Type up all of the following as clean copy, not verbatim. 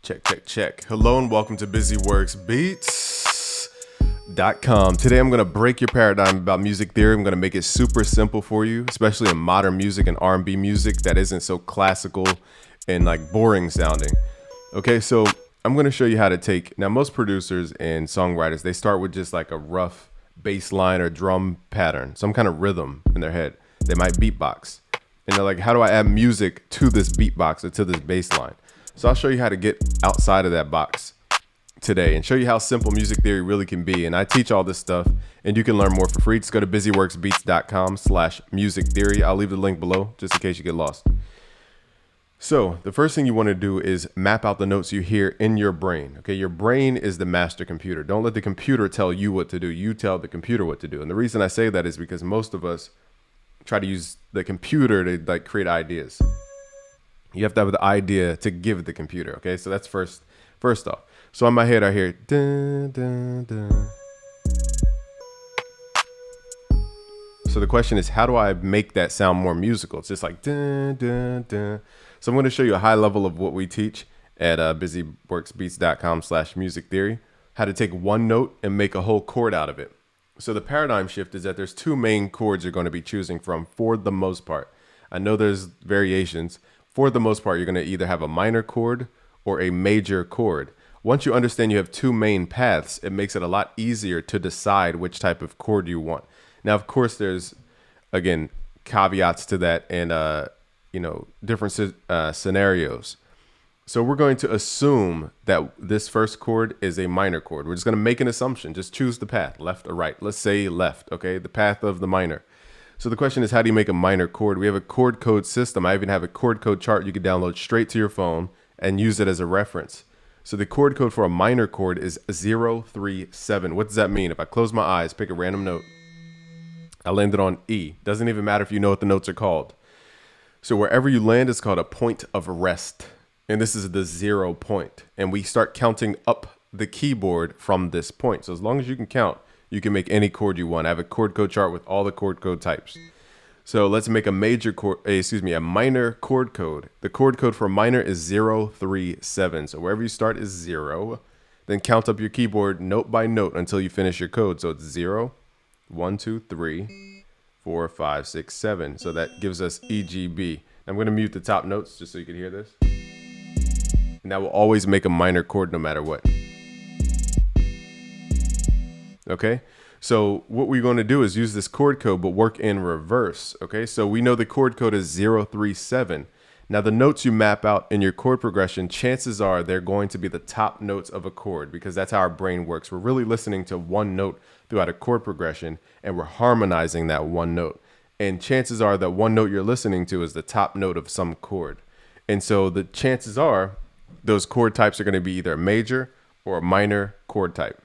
Check, check, check. Hello and welcome to busyworksbeats.com. Today I'm going to break your paradigm about music theory. I'm going to make it super simple for you, especially in modern music and R&B music that isn't so classical and like boring sounding. Okay, so I'm going to show you how to take, now most producers and songwriters, they start with just like a rough bass line or drum pattern, some kind of rhythm in their head. They might beatbox. And they're like, how do I add music to this beatbox or to this bass line? So I'll show you how to get outside of that box today and show you how simple music theory really can be. And I teach all this stuff and you can learn more for free. Just go to busyworksbeats.com/music theory. I'll leave the link below just in case you get lost. So the first thing you want to do is map out the notes you hear in your brain. Okay, your brain is the master computer. Don't let the computer tell you what to do. You tell the computer what to do. And the reason I say that is because most of us try to use the computer to like create ideas. You have to have the idea to give the computer. Okay, so that's first off. So in my head I hear dun, dun, dun. So the question is, how do I make that sound more musical? It's just like dun, dun, dun. So I'm going to show you a high level of what we teach at busyworksbeats.com/music theory, how to take one note and make a whole chord out of it. So the paradigm shift is that there's two main chords you're going to be choosing from for the most part. I know there's variations. For the most part, you're going to either have a minor chord or a major chord. Once you understand you have two main paths, it makes it a lot easier to decide which type of chord you want. Now, of course, there's, again, caveats to that and, different scenarios. So we're going to assume that this first chord is a minor chord. We're just going to make an assumption. Just choose the path, left or right. Let's say left, okay? The path of the minor. So the question is, how do you make a minor chord? We have a chord code system. I even have a chord code chart you can download straight to your phone and use it as a reference. So the chord code for a minor chord is 037. What does that mean? If I close my eyes, pick a random note, I landed on E. Doesn't even matter if you know what the notes are called. So wherever you land is called a point of rest. And this is the 0 point. And we start counting up the keyboard from this point. So as long as you can count, you can make any chord you want. I have a chord code chart with all the chord code types. So let's make a minor chord code. The chord code for minor is 037. So wherever you start is 0. Then count up your keyboard note by note until you finish your code. So it's 0, 1, 2, 3, 4, 5, 6, 7. So that gives us EGB. I'm going to mute the top notes just so you can hear this. And that will always make a minor chord no matter what. Okay, so what we're going to do is use this chord code, but work in reverse. Okay, so we know the chord code is 037. Now the notes you map out in your chord progression, chances are they're going to be the top notes of a chord because that's how our brain works. We're really listening to one note throughout a chord progression and we're harmonizing that one note. And chances are that one note you're listening to is the top note of some chord. And so the chances are those chord types are going to be either a major or a minor chord type.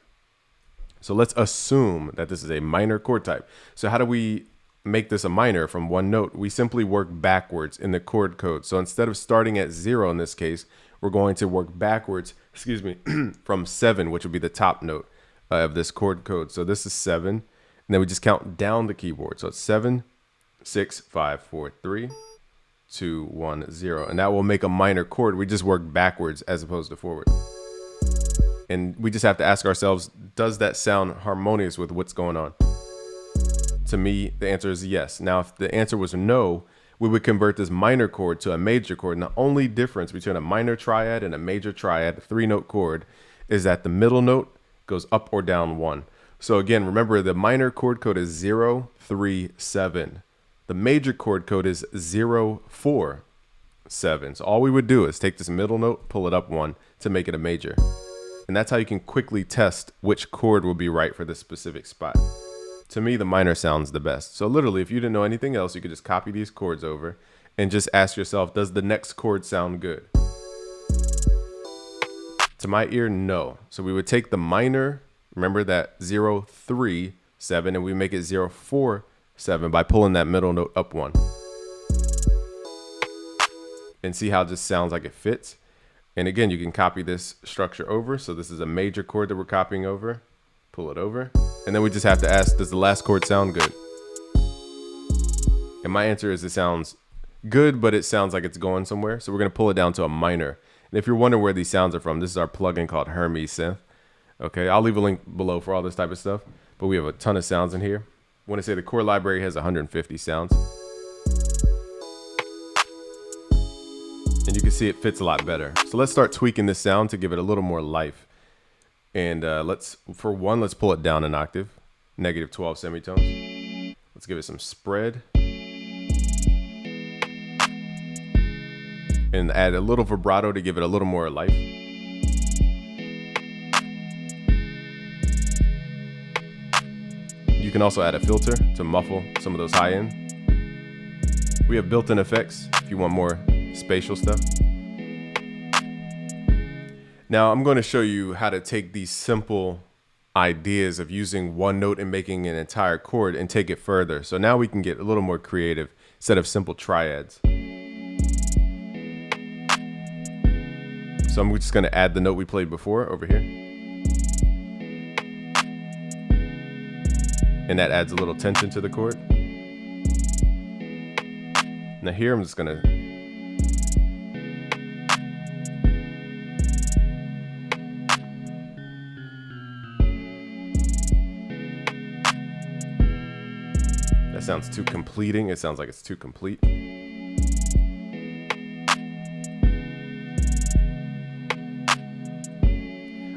So let's assume that this is a minor chord type. So how do we make this a minor from one note? We simply work backwards in the chord code. So instead of starting at 0 in this case, we're going to work backwards, from 7, which would be the top note of this chord code. So this is 7. And then we just count down the keyboard. So it's 7, 6, 5, 4, 3, 2, 1, 0. And that will make a minor chord. We just work backwards as opposed to forward. And we just have to ask ourselves, does that sound harmonious with what's going on? To me, the answer is yes. Now, if the answer was no, we would convert this minor chord to a major chord. And the only difference between a minor triad and a major triad, a 3-note chord, is that the middle note goes up or down 1. So again, remember the minor chord code is 037. The major chord code is 047. So all we would do is take this middle note, pull it up 1 to make it a major. And that's how you can quickly test which chord will be right for this specific spot. To me, the minor sounds the best. So literally, if you didn't know anything else, you could just copy these chords over and just ask yourself, does the next chord sound good? To my ear, no. So we would take the minor, remember that 037, and we make it 047 by pulling that middle note up 1. And see how it just sounds like it fits. And again, you can copy this structure over. So this is a major chord that we're copying over. Pull it over. And then we just have to ask, does the last chord sound good? And my answer is it sounds good, but it sounds like it's going somewhere. So we're going to pull it down to a minor. And if you're wondering where these sounds are from, this is our plugin called Hermes Synth. Okay, I'll leave a link below for all this type of stuff, but we have a ton of sounds in here. I want to say the chord library has 150 sounds. And you can see it fits a lot better. So let's start tweaking this sound to give it a little more life. And let's pull it down an octave, -12 semitones. Let's give it some spread. And add a little vibrato to give it a little more life. You can also add a filter to muffle some of those high end. We have built-in effects if you want more spatial stuff. Now I'm going to show you how to take these simple ideas of using one note and making an entire chord and take it further. So now we can get a little more creative instead of simple triads. So I'm just going to add the note we played before over here. And that adds a little tension to the chord. Now here I'm just going to that sounds too completing. It sounds like it's too complete.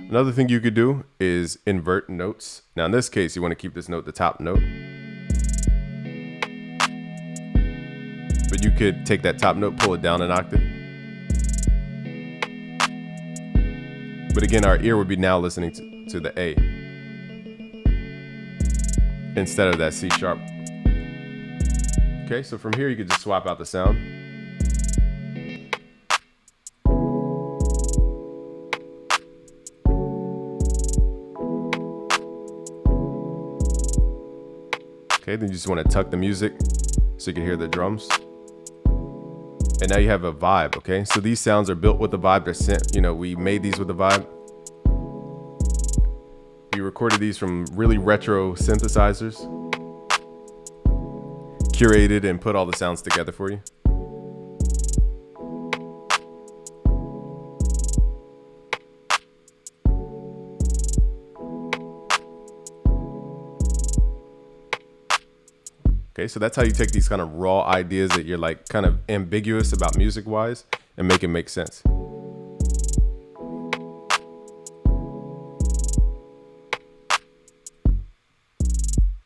Another thing you could do is invert notes. Now in this case, you want to keep this note the top note. But you could take that top note, pull it down an octave. But again, our ear would be now listening to the A instead of that C sharp. Okay, so from here you could just swap out the sound. Okay, then you just want to tuck the music so you can hear the drums. And now you have a vibe, okay? So these sounds are built with the vibe. They're sent, we made these with the vibe. We recorded these from really retro synthesizers. Curated and put all the sounds together for you. Okay, so that's how you take these kind of raw ideas that you're like kind of ambiguous about music wise and make it make sense.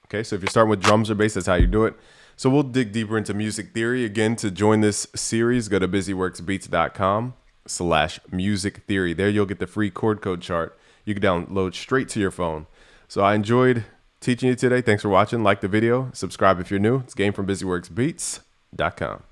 Okay, so if you're starting with drums or bass, that's how you do it. So we'll dig deeper into music theory. Again, to join this series, go to busyworksbeats.com/music theory. There you'll get the free chord code chart you can download straight to your phone. So I enjoyed teaching you today. Thanks for watching. Like the video, subscribe if you're new. It's Game from busyworksbeats.com.